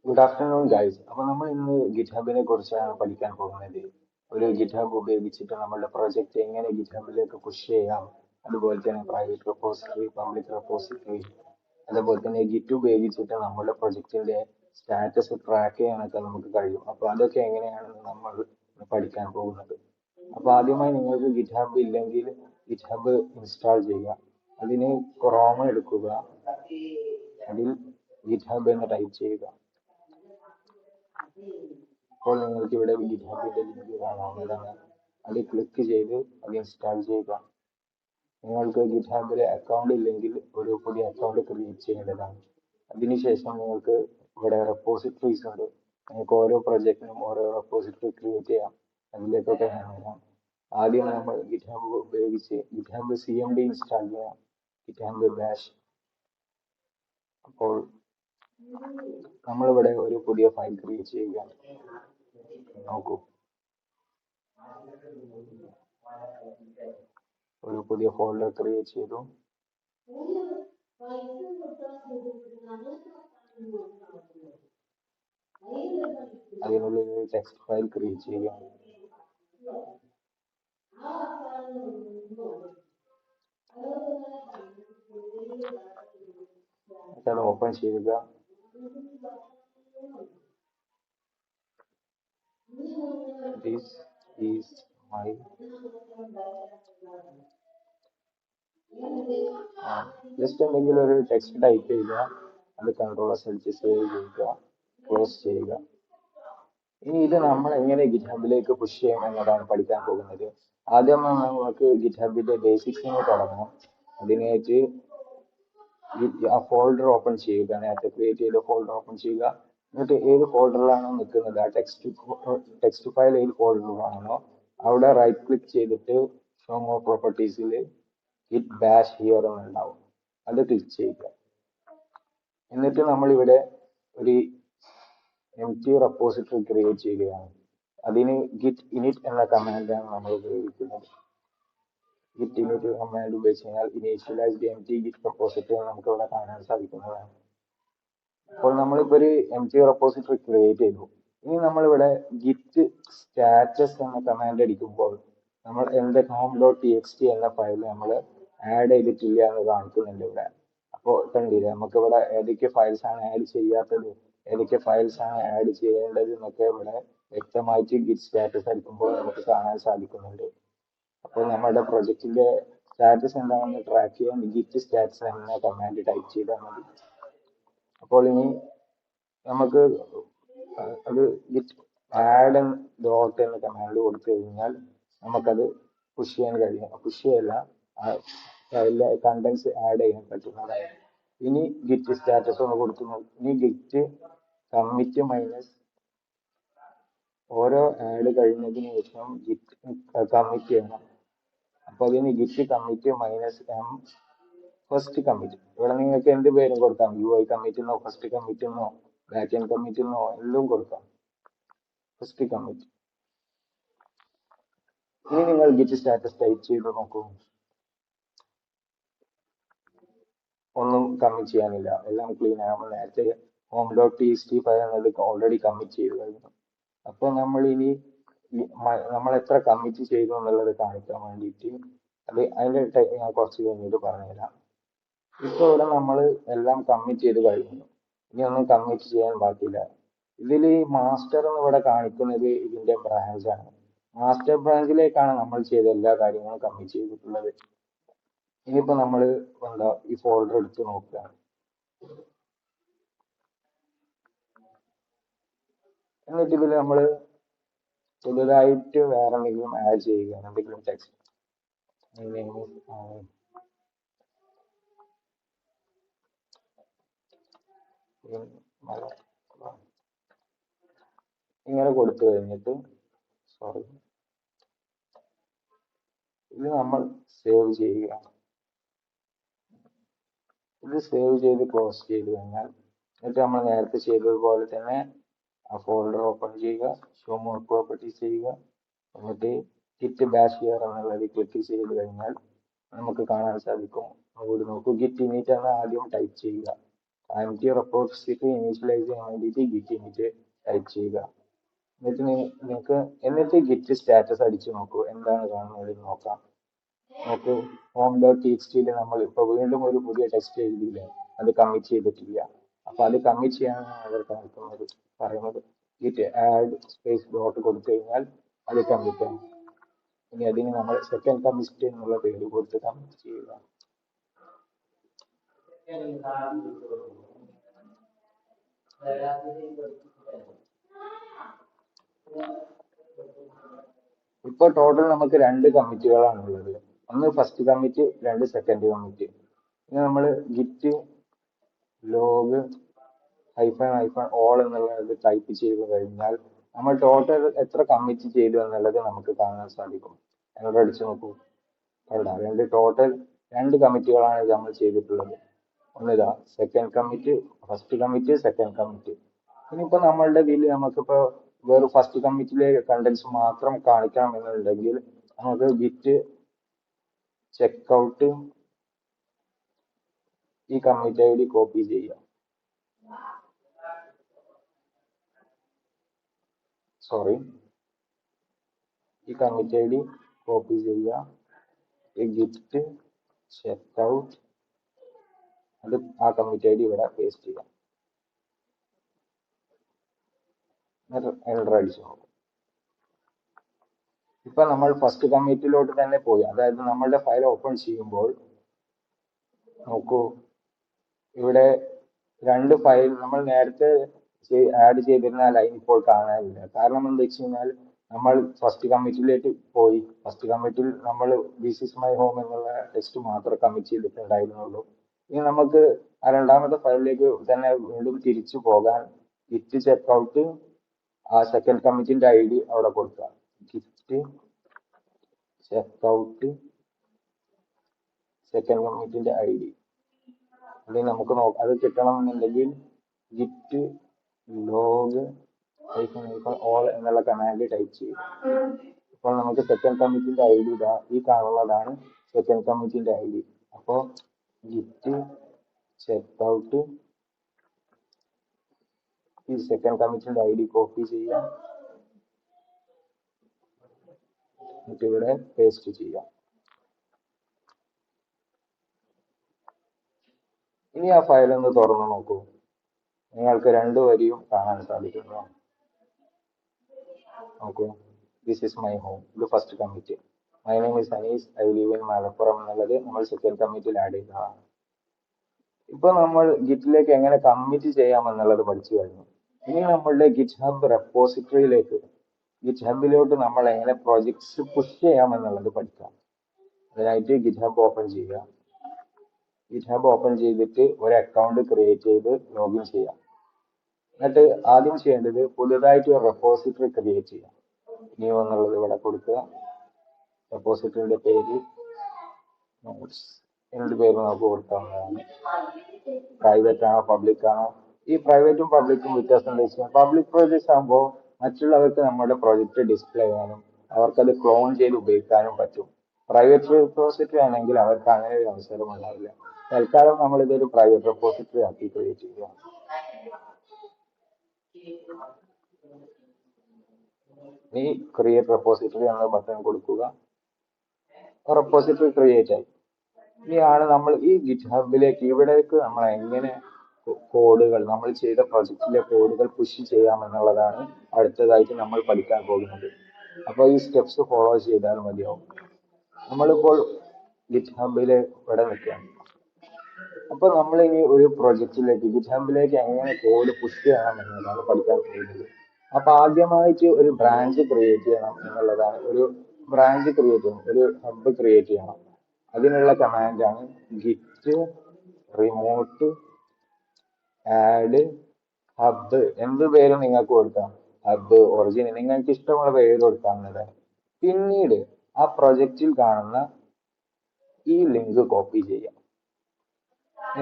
Good afternoon guys. അപ്പോൾ നമ്മൾ ഇന്ന് ഗിറ്റ്ഹബിനെ കുറിച്ചാണ് പഠിക്കാൻ പോകുന്നത്. ഒരു ഗിറ്റ്ഹബ് ഉപയോഗിച്ചിട്ട് നമ്മളുടെ പ്രോജക്റ്റ് എങ്ങനെ ഗിറ്റ്ഹബിലേക്ക് പുഷ് ചെയ്യാം, അതുപോലെ തന്നെ പ്രൈവറ്റ് റെപ്പോസിറ്ററി, പബ്ലിക് റെപ്പോസിറ്ററി, അതുപോലെ തന്നെ ഗിറ്റ് ഉപയോഗിച്ചിട്ട് നമ്മുടെ പ്രൊജക്റ്റിന്റെ സ്റ്റാറ്റസ് ട്രാക്ക് ചെയ്യാനൊക്കെ നമുക്ക് കഴിയും. അപ്പോൾ അതൊക്കെ എങ്ങനെയാണെന്ന് നമ്മൾ പഠിക്കാൻ പോകുന്നത്. അപ്പോൾ ആദ്യമായി നിങ്ങൾക്ക് ഗിറ്റ്ഹബ് ഇല്ലെങ്കിൽ ഗിറ്റ്ഹബ് ഇൻസ്റ്റാൾ ചെയ്യുക. അതിന് ക്രോം എടുക്കുക, അതിൽ ഗിറ്റ്ഹബ് എന്ന് ടൈപ്പ് ചെയ്യുക. അപ്പോൾ നിങ്ങൾക്ക് ഇവിടെ ഗിറ്റ്ഹബിന്റെ ലിങ്ക് കാണാവുന്നതാണ്. അത് ക്ലിക്ക് ചെയ്ത് അത് ഇൻസ്റ്റാൾ ചെയ്യുക. നിങ്ങൾക്ക് ഗിറ്റ്ഹബിൽ അക്കൗണ്ട് ഇല്ലെങ്കിൽ ഒരു പുതിയ അക്കൗണ്ട് ക്രിയേറ്റ് ചെയ്യേണ്ടതാണ്. അതിനുശേഷം നിങ്ങൾക്ക് ഇവിടെ റെപ്പോസിറ്ററീസ് ഉണ്ട്. നിങ്ങൾക്ക് ഓരോ പ്രൊജക്റ്റിനും ഓരോ റെപ്പോസിറ്ററി ക്രിയേറ്റ് ചെയ്യാം. അതിലേക്കൊക്കെ ഞാൻ വരാം. ആദ്യം നമ്മൾ ഗിറ്റ്ഹബ് ഉപയോഗിച്ച് ഗിറ്റ്ഹബ് CMD ഇൻസ്റ്റാൾ ചെയ്യാം, ഗിറ്റ്ഹബ് ബാഷ്. അപ്പോൾ നമ്മളിവിടെ ഒരു പുതിയ ഫയൽ ക്രിയേറ്റ് ചെയ്യുകയാണ്. നോക്കൂ, ഒരു പുതിയ ഫോൾഡർ ക്രിയേറ്റ് ചെയ്തു. അതിനുള്ളിൽ ഒരു ടെക്സ്റ്റ് ഫയൽ ക്രിയേറ്റ് ചെയ്യുക. അത് ഓപ്പൺ ചെയ്യുക. This is my ജസ്റ്റ് എന്തെങ്കിലും ഒരു ടെക്സ്റ്റ് ടൈപ്പ് ചെയ്യുക, അത് കൺട്രോൾ അടിച്ച് സേവ് ചെയ്യുക, ക്ലോസ് ചെയ്യുക. ഇനി ഇത് നമ്മൾ എങ്ങനെ ഗിറ്റ്ഹബിലേക്ക് പുഷ് ചെയ്യും എന്നതാണ് പഠിക്കാൻ പോകുന്നത്. ആദ്യം നമുക്ക് ഗിറ്റ്ഹബിന്റെ ബേസിക്സിന് തുടങ്ങാം. അതിനായിട്ട് ആ ഫോൾഡർ ഓപ്പൺ ചെയ്യുക, നേരത്തെ ക്രിയേറ്റ് ചെയ്ത ഫോൾഡർ ഓപ്പൺ ചെയ്യുക. എന്നിട്ട് ഏത് ഫോൾഡറിലാണോ നിൽക്കുന്നത്, ആ ടെക്സ്റ്റ് ഫയൽ ഏത് ഫോൾഡറിലാണോ അവിടെ റൈറ്റ് ക്ലിക്ക് ചെയ്തിട്ട് ഷോ മോർ പ്രോപ്പർട്ടീസിൽ ഗിറ്റ് ബാഷ് ഹിയർ എന്നുണ്ടാവും, അത് ക്ലിക്ക് ചെയ്യുക. എന്നിട്ട് നമ്മൾ ഇവിടെ ഒരു empty റെപ്പോസിറ്ററി ക്രിയേറ്റ് ചെയ്യുകയാണ്. അതിന് ഗിറ്റ് ഇനിറ്റ് എന്ന കമാൻഡാണ് നമ്മൾ ഉപയോഗിക്കുന്നത്. ഗിറ്റ് ഇനിറ്റ് കമാൻഡ് ഉപയോഗിച്ച് കഴിഞ്ഞാൽ ഇനീഷ്യലൈസ്ഡ് empty ഗിറ്റ് റെപ്പോസിറ്ററി നമുക്ക് ഇവിടെ കാണാൻ സാധിക്കുന്നതാണ്. അപ്പോൾ നമ്മളിപ്പോൾ ഒരു empty റെപ്പോസിറ്ററി ക്രിയേറ്റ് ചെയ്തു. ഇനി നമ്മളിവിടെ ഗിറ്റ് സ്റ്റാറ്റസ് എന്ന കമാൻഡ് അടിക്കുമ്പോൾ നമ്മൾ എന്റെ home.txt എന്ന ഫയൽ നമ്മൾ ആഡ് ചെയ്തിട്ടില്ല എന്ന് കാണിക്കുന്നുണ്ട് ഇവിടെ. അപ്പോൾ കണ്ടില്ലേ, നമുക്കിവിടെ ഏതൊക്കെ ഫയൽസ് ആണ് ആഡ് ചെയ്യാത്തത്, ഏതൊക്കെ ഫയൽസ് ആണ് ആഡ് ചെയ്യേണ്ടത് എന്നൊക്കെ ഇവിടെ വ്യക്തമായിട്ട് ഗിറ്റ് സ്റ്റാറ്റസ് അടിക്കുമ്പോൾ നമുക്ക് കാണാൻ സാധിക്കുന്നുണ്ട്. അപ്പോൾ നമ്മുടെ പ്രൊജക്റ്റിന്റെ സ്റ്റാറ്റസ് എന്താണെന്ന് ട്രാക്ക് ചെയ്യാൻ ഗിറ്റ് സ്റ്റാറ്റസ് എന്ന കമാൻഡ് ടൈപ്പ് ചെയ്താൽ മതി. അപ്പോൾ ഇനി നമുക്ക് അത് ഗിറ്റ് ആഡ് ഡോട്ട് എന്ന കമാൻഡ് കൊടുത്തു കഴിഞ്ഞാൽ നമുക്കത് പുഷ് ചെയ്യാൻ കഴിയും. പുഷ് ചെയ്യല്ല, ഫയലിലെ കണ്ടൻസ് ആഡ് ചെയ്യാൻ പറ്റുന്നതാണ്. ഇനി ഗിറ്റ് സ്റ്റാറ്റസ് ഒന്ന് കൊടുത്തു. ഇനി ഗിറ്റ് കമ്മിറ്റ് മൈനസ് ഓരോ ആഡ് കഴിഞ്ഞതിന് ശേഷം ഗിറ്റ് കമ്മിറ്റ് ചെയ്യണം. അപ്പൊ അതിന് git commit -m first commit. ഇവിടെ നിങ്ങൾക്ക് എന്ത് പേരും കൊടുക്കാം, UI കമ്മിറ്റ് എന്നോ ഫസ്റ്റ് കമ്മിറ്റ് എന്നോ ബാക്ക് എൻഡ് കമ്മിറ്റ് എന്നോ എല്ലാം കൊടുക്കാം. First commit. ഇനി നിങ്ങൾ ഗിറ്റ് സ്റ്റാറ്റസ് ടൈപ്പ് ചെയ്ത് നോക്കൂ. ഒന്നും കമ്മിറ്റ് ചെയ്യാനില്ല, എല്ലാം ക്ലീൻ ആണ്. നേരത്തെ home.txt ഫയൽ എന്നത് ഓൾറെഡി കമ്മിറ്റ് ചെയ്ത് കഴിഞ്ഞു. അപ്പൊ നമ്മൾ ഇനി നമ്മൾ എത്ര കമ്മിറ്റ് ചെയ്തു എന്നുള്ളത് കാണിക്കാൻ വേണ്ടിയിട്ട് അതിന്റെ ഞാൻ കുറച്ച് കഴിഞ്ഞിട്ട് പറഞ്ഞുതരാം. ഇപ്പൊ ഇവിടെ നമ്മൾ എല്ലാം കമ്മിറ്റ് ചെയ്ത് കഴിഞ്ഞു. ഇനി ഒന്നും കമ്മിറ്റ് ചെയ്യാൻ ബാക്കിയില്ല. ഇതിൽ മാസ്റ്റർ എന്ന് ഇവിടെ കാണിക്കുന്നത് ഇതിന്റെ ബ്രാഞ്ച് ആണ്. മാസ്റ്റർ ബ്രാഞ്ചിലേക്കാണ് നമ്മൾ ചെയ്ത എല്ലാ കാര്യങ്ങളും കമ്മിറ്റ് ചെയ്തിട്ടുള്ളത്. ഇനിയിപ്പോ നമ്മൾ ഈ ഫോൾഡർ എടുത്ത് നോക്കുകയാണ്. എന്നിട്ട് ഇതിൽ നമ്മൾ പുതുതായിട്ട് വേറെ എന്തെങ്കിലും ആഡ് ചെയ്യുകയാണ്, എന്തെങ്കിലും ടെക്സ്റ്റ്. ഇങ്ങനെ കൊടുത്തു കഴിഞ്ഞിട്ട് സോറി, ഇത് നമ്മൾ സേവ് ചെയ്യുകയാണ്. ഇത് സേവ് ചെയ്ത് ക്ലോസ് ചെയ്ത് കഴിഞ്ഞാൽ എന്നിട്ട് നമ്മൾ നേരത്തെ ചെയ്തതുപോലെ തന്നെ ആ ഫോൾഡർ ഓപ്പൺ ചെയ്യുക, ഷോ മോർ പ്രോപ്പർട്ടീസ് ചെയ്യുക, എന്നിട്ട് ഗിറ്റ് ബാഷ് ഹിയർ എന്നുള്ളത് ക്ലിക്ക് ചെയ്ത് കഴിഞ്ഞാൽ നമുക്ക് കാണാൻ സാധിക്കും. അങ്ങോട്ട് നോക്കൂ, ഗിറ്റ് ഇനിറ്റ് എന്ന് ആദ്യം ടൈപ്പ് ചെയ്യുക. ആൻറ്റി റെപ്പോസിറ്ററി ഇനീഷ്യലൈസ് ചെയ്യാൻ വേണ്ടിയിട്ട് ഗിറ്റ് ഇനിറ്റ് ടൈപ്പ് ചെയ്യുക. എന്നിട്ട് ഗിറ്റ് സ്റ്റാറ്റസ് അടിച്ചു നോക്കൂ, എന്താണ് കാണുന്നത് നോക്കാം. നോക്കൂ, ഹോം ഡോട്ട് txt നമ്മൾ ഇപ്പൊ വീണ്ടും ഒരു പുതിയ ടെക്സ്റ്റ് എഴുതിയില്ലേ, അത് കമ്മിറ്റ് ചെയ്തിട്ടില്ല. അപ്പൊ അത് കമ്മിറ്റ് ചെയ്യാനാണ് അവർ പറയുന്നത്. ഗിറ്റ് ആഡ് സ്പേസ് ഡോട്ട് കൊടുത്തു കഴിഞ്ഞാൽ അത് കമ്മിറ്റ് ആണ്. ഇനി അതിന് നമ്മൾ സെക്കൻഡ് കമ്മിറ്റ് എന്നുള്ള പേര് കൊടുത്ത് കമ്മിറ്റ് ചെയ്യുക. ഇപ്പൊ ടോട്ടൽ നമുക്ക് 2 കമ്മിറ്റുകളാണ് ഉള്ളത്. ഒന്ന് ഫസ്റ്റ് കമ്മിറ്റ്, 2 സെക്കൻഡ് കമ്മിറ്റ്. ഇനി നമ്മൾ ഗിറ്റ് ലോഗ് -ഓൾ എന്നുള്ളത് ടൈപ്പ് ചെയ്ത് കഴിഞ്ഞാൽ നമ്മൾ ടോട്ടൽ എത്ര കമ്മിറ്റ് ചെയ്തു എന്നുള്ളത് നമുക്ക് കാണാൻ സാധിക്കും. എന്നോട് അടിച്ചു നോക്കൂ. അവിടെ ടോട്ടൽ 2 കമ്മിറ്റുകളാണ് നമ്മൾ ചെയ്തിട്ടുള്ളത്. ഒന്നിതാ second commit, first commit, second commit. ഇനിയിപ്പോ നമ്മളുടെ ഇതിൽ നമുക്കിപ്പോ വെറും ഫസ്റ്റ് കമ്മിറ്റിലെ കണ്ടന്റ്സ് മാത്രം കാണിക്കണം എന്നുണ്ടെങ്കിൽ നമുക്ക് ഗിറ്റ് ചെക്ക്ഔട്ട് ഈ കമ്മിറ്റ് ഐ ഡി കോപ്പി ചെയ്യാം. ഈ കമ്മിറ്റ് ഐ ഡി കോപ്പി ചെയ്യുക. ഈ ഗിറ്റ് ചെക്ക്ഔട്ട്, അത് ആ കമ്മിറ്റ് ഐ ഡി ഇവിടെ പേസ്റ്റ് ചെയ്യാം. എൻ്റർ അടിച്ചു നോക്കും. ഇപ്പൊ നമ്മൾ ഫസ്റ്റ് കമ്മിറ്റിലോട്ട് തന്നെ പോയി. അതായത് നമ്മളുടെ ഫയൽ ഓപ്പൺ ചെയ്യുമ്പോൾ നോക്കൂ, ഇവിടെ 2 ഫയൽ നമ്മൾ നേരത്തെ ആഡ് ചെയ്തിരുന്ന ലൈൻ ഇപ്പോൾ കാണാനില്ല. കാരണം എന്താ വെച്ച് കഴിഞ്ഞാൽ നമ്മൾ ഫസ്റ്റ് കമ്മിറ്റിലേക്ക് പോയി. ഫസ്റ്റ് കമ്മിറ്റിൽ നമ്മൾ ദിസ് ഈസ് മൈ ഹോം എന്നുള്ള ടെക്സ്റ്റ് മാത്രം കമ്മിറ്റ് ചെയ്തിട്ടുണ്ടായിരുന്നുള്ളൂ. ഇനി നമുക്ക് ആ രണ്ടാമത്തെ ഫയലിലേക്ക് തന്നെ വീണ്ടും തിരിച്ചു പോകാൻ ഗിറ്റ് ചെക്ക്ഔട്ട് ആ സെക്കൻഡ് കമ്മിറ്റിന്റെ ഐ ഡി അവിടെ കൊടുക്കുക. ഗിറ്റ് ചെക്ക്ഔട്ട് സെക്കൻഡ് കമ്മിറ്റിന്റെ ഐ ഡി അത് നമുക്ക് അത് കിട്ടണമെന്നുണ്ടെങ്കിൽ ഗിറ്റ് ലോഗ് ഓൾ എന്നുള്ള കമാൻഡ് ടൈപ്പ് ചെയ്യും. അപ്പോൾ നമുക്ക് സെക്കൻഡ് കമ്മിറ്റിന്റെ ഐ ഡി ഈ കാണുന്നതാണ് സെക്കൻഡ് കമ്മിറ്റിന്റെ ഐ ഡി. അപ്പോൾ ഗിറ്റ് ചെക്ക്ഔട്ട് ഈ സെക്കൻഡ് കമ്മിറ്റിന്റെ ഐ ഡി കോപ്പി ചെയ്യാം, എന്നിട്ട് ഇവിടെ പേസ്റ്റ് ചെയ്യാം. ഇനി ആ ഫയൽ ഒന്ന് തുറന്നു നോക്കൂ. നിങ്ങൾക്ക് 2 വരിയും കാണാൻ സാധിക്കുന്നു. നോക്കൂ, ദിസ് ഈസ് മൈ ഹോം, ഇത് first commit. My name is Anees, I leave in Malappuram എന്നുള്ളത് നമ്മൾ സെക്കൻഡ് കമ്മിറ്റിൽ ആഡ് ചെയ്തതാണ്. ഇപ്പൊ നമ്മൾ ഗിറ്റിലേക്ക് എങ്ങനെ കമ്മിറ്റ് ചെയ്യാമെന്നുള്ളത് പഠിച്ചു കഴിഞ്ഞു. ഇനി നമ്മളുടെ ഗിറ്റ് ഹബ് റെപ്പോസിറ്ററിയിലേക്ക്, ഗിറ്റ് ഹബിലോട്ട് നമ്മൾ എങ്ങനെ പ്രൊജക്ട്സ് പുഷ് ചെയ്യാമെന്നുള്ളത് പഠിക്കാം. അതിനായിട്ട് ഗിറ്റ് ഹബ് ഓപ്പൺ ചെയ്യുക. ഗിറ്റ് ഹബ് ഓപ്പൺ ചെയ്തിട്ട് ഒരു അക്കൗണ്ട് ക്രിയേറ്റ് ചെയ്ത് ലോഗിൻ ചെയ്യാം. എന്നിട്ട് ആദ്യം ചെയ്യേണ്ടത് പുതുതായിട്ട് ഒരു റെപ്പോസിറ്ററി ക്രിയേറ്റ് ചെയ്യാം. ന്യൂ എന്നുള്ളത് ഇവിടെ കൊടുക്കുക. റെപ്പോസിറ്ററിയുടെ പേര് നോട്ട്സ്, എന്ത് പേര് നമുക്ക് കൊടുക്കാവുന്നതാണ്. പ്രൈവറ്റ് ആണോ പബ്ലിക് ആണോ? ഈ പ്രൈവറ്റും പബ്ലിക്കും വ്യത്യാസം എന്താ വെച്ചാൽ പബ്ലിക് പ്രോജക്ട്സ് ആകുമ്പോൾ മറ്റുള്ളവർക്ക് നമ്മുടെ പ്രോജക്റ്റ് ഡിസ്പ്ലേ ചെയ്യാനും അവർക്കത് ക്ലോൺ ചെയ്ത് ഉപയോഗിക്കാനും പറ്റും. പ്രൈവറ്റ് റെപ്പോസിറ്ററി ആണെങ്കിൽ അവർക്ക് അങ്ങനെ ഒരു അവസരം ഉണ്ടാവില്ല. തൽക്കാലം നമ്മൾ ഇതൊരു പ്രൈവറ്റ് റെപ്പോസിറ്ററി ആക്കി ക്രിയേറ്റ് ചെയ്യുക. ഈ ക്രിയേറ്റ് റെപ്പോസിറ്ററി എന്ന ബട്ടൺ കൊടുക്കുക. റെപ്പോസിറ്ററി ക്രിയേറ്റ് ആയി. ഇനിയാണ് നമ്മൾ ഈ ഗിറ്റ് ഹബിലേക്ക്, ഇവിടേക്ക് നമ്മൾ എങ്ങനെ കോഡുകൾ, നമ്മൾ ചെയ്ത പ്രൊജക്റ്റിലെ കോഡുകൾ പുഷ് ചെയ്യാമെന്നുള്ളതാണ് അടുത്തതായിട്ട് നമ്മൾ പഠിക്കാൻ പോകുന്നത്. അപ്പോൾ ഈ സ്റ്റെപ്സ് ഫോളോ ചെയ്താൽ മതിയാവും. നമ്മളിപ്പോൾ ഗിറ്റ് ഹബിലെ ഇവിടെ നിൽക്കുകയാണ്. അപ്പൊ നമ്മൾ ഇനി ഒരു പ്രൊജക്റ്റിലേക്ക്, ഗിറ്റ് ഹബിലേക്ക് എങ്ങനെ കോഡ് പുഷ് ചെയ്യണം എന്നതാണ് പഠിക്കാൻ പോകുന്നത്. അപ്പൊ ആദ്യമായിട്ട് ഒരു ബ്രാഞ്ച് ക്രിയേറ്റ് ചെയ്യണം എന്നുള്ളതാണ്. ഒരു ബ്രാഞ്ച് ക്രിയേറ്റ് ചെയ്യണം, ഒരു ഹബ് ക്രിയേറ്റ് ചെയ്യണം. അതിനുള്ള കമാൻഡാണ് ഗിറ്റ് റിമോട്ട് ആഡ് ഹബ്. എന്ത് പേര് നിങ്ങൾക്ക് കൊടുക്കാം, ഹബ്, ഒറിജിൻ, നിങ്ങൾക്ക് ഇഷ്ടമുള്ള പേര് കൊടുക്കാവുന്നതാണ്. പിന്നീട് ആ പ്രൊജക്റ്റിൽ കാണുന്ന ഈ ലിങ്ക് കോപ്പി ചെയ്യാം,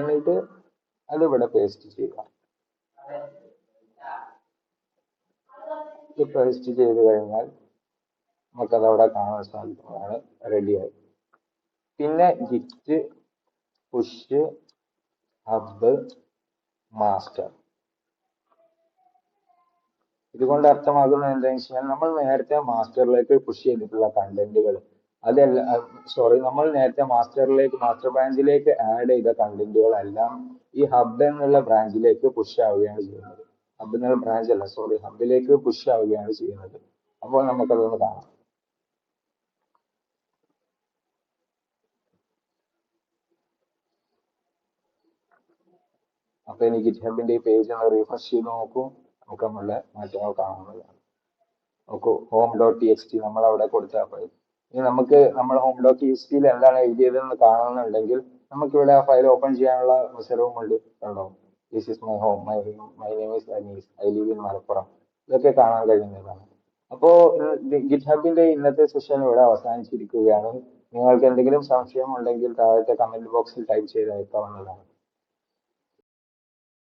എന്നിട്ട് അത് ഇവിടെ പേസ്റ്റ് ചെയ്യുക. ഇത് പേസ്റ്റ് ചെയ്ത് കഴിഞ്ഞാൽ നമുക്കത് അവിടെ കാണാൻ സാധിക്കുന്നതാണ്. റെഡിയായി. പിന്നെ ഗിറ്റ് പുഷ് ഹബ് മാസ്റ്റർ. ഇതുകൊണ്ട് അർത്ഥമാക്കുന്നത് എന്താണെന്ന് വെച്ചാൽ നമ്മൾ നേരത്തെ മാസ്റ്ററിലേക്ക് പുഷ് ചെയ്തിട്ടുള്ള കണ്ടന്റുകൾ അതല്ല, സോറി, നമ്മൾ നേരത്തെ മാസ്റ്റർ ബ്രാഞ്ചിലേക്ക് ആഡ് ചെയ്ത കണ്ടന്റുകളെല്ലാം ഈ ഹബ് എന്നുള്ള ബ്രാഞ്ചിലേക്ക് പുഷ് ആവുകയാണ് ചെയ്യുന്നത്. ഹബ് എന്നുള്ള ബ്രാഞ്ച് അല്ല, സോറി, ഹബിലേക്ക് പുഷ് ആവുകയാണ് ചെയ്യുന്നത്. അപ്പോൾ നമുക്കതൊന്ന് കാണാം. അപ്പൊ ഇനി ഗിറ്റ്ഹബിന്റെ ഈ പേജ് ഒന്ന് റീഫ്രഷ് ചെയ്ത് നോക്കൂ, നമുക്ക് നമ്മളുടെ മാറ്റങ്ങൾ കാണുന്നതാണ്. നോക്കൂ, home dot T X T നമ്മൾ അവിടെ കൊടുത്താൽ മതി. ഇനി നമുക്ക് നമ്മൾ ഹോം ഡോട്ട് ടി എക്സ് ടിയിൽ എന്താണ് എഴുതിയതെന്ന് കാണുന്നുണ്ടെങ്കിൽ നമുക്കിവിടെ ആ ഫയൽ ഓപ്പൺ ചെയ്യാനുള്ള അവസരവും ഉണ്ട്. കണ്ടോ, this is my home, my name is Anees, I live in Malappuram, ഇതൊക്കെ കാണാൻ കഴിയുന്നതാണ്. അപ്പോ ഗിറ്റ്ഹബിന്റെ ഇന്നത്തെ സെഷൻ ഇവിടെ അവസാനിച്ചിരിക്കുകയാണ്. നിങ്ങൾക്ക് എന്തെങ്കിലും സംശയം ഉണ്ടെങ്കിൽ താഴത്തെ കമന്റ് ബോക്സിൽ ടൈപ്പ് ചെയ്ത് അയക്കാവുന്നതാണ്.